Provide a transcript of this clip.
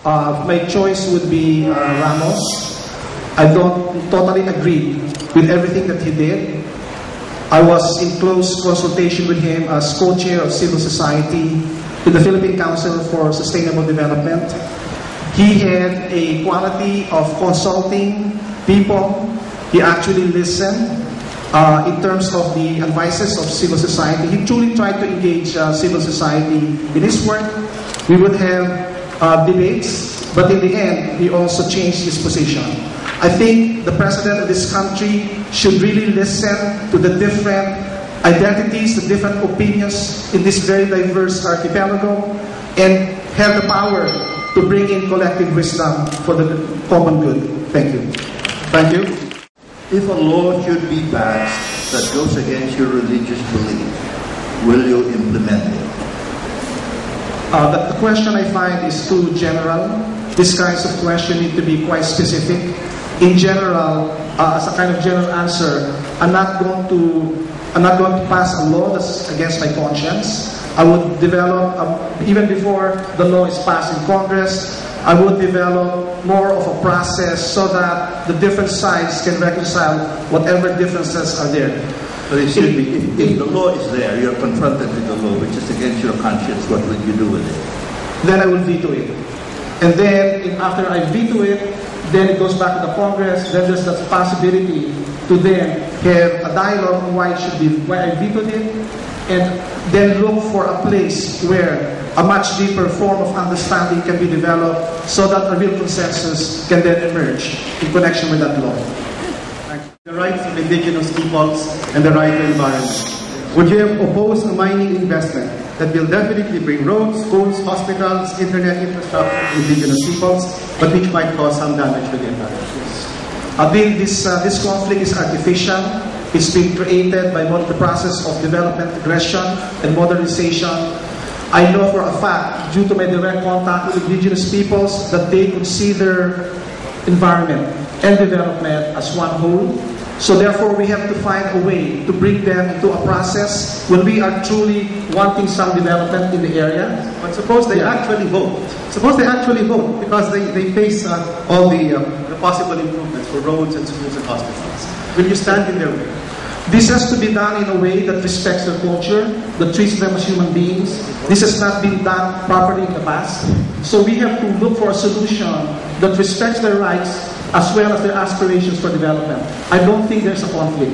My choice would be Ramos. I don't totally agree with everything that he did. I was in close consultation with him as co-chair of civil society in the Philippine Council for Sustainable Development. He had a quality of consulting people. He actually listened in terms of the advices of civil society. He truly tried to engage civil society in his work. We would have debates, but in the end, he also changed his position. I think the president of this country should really listen to the different identities, the different opinions in this very diverse archipelago, and have the power to bring in collective wisdom for the common good. Thank you. Thank you. If a law should be passed that goes against your religious belief, will you implement it? The question I find is too general. These kinds of questions need to be quite specific. In general, as a kind of general answer, I'm not going to pass a law that's against my conscience. I would develop, even before the law is passed in Congress, I would develop more of a process so that the different sides can reconcile whatever differences are there. But it should be, if the law is there, you're confronted with the law, which is against your conscience, what would you do with it? Then I will veto it. And then, after I veto it, then it goes back to the Congress, then there's the possibility to then have a dialogue on why I vetoed it, and then look for a place where a much deeper form of understanding can be developed so that a real consensus can then emerge in connection with that law. The rights of indigenous peoples and the right to environment. Would you have opposed a mining investment that will definitely bring roads, schools, hospitals, internet infrastructure to indigenous peoples, but which might cause some damage to the environment? This conflict is artificial. It's been created by both the process of development, aggression, and modernization. I know for a fact, due to my direct contact with indigenous peoples, that they consider environment and development as one whole. So therefore, we have to find a way to bring them into a process when we are truly wanting some development in the area. But suppose they actually vote. Suppose they actually vote because they face all the possible improvements for roads and schools and hospitals. Will you stand in their way? This has to be done in a way that respects their culture, that treats them as human beings. This has not been done properly in the past. So we have to look for a solution that respects their rights as well as their aspirations for development. I don't think there's a conflict.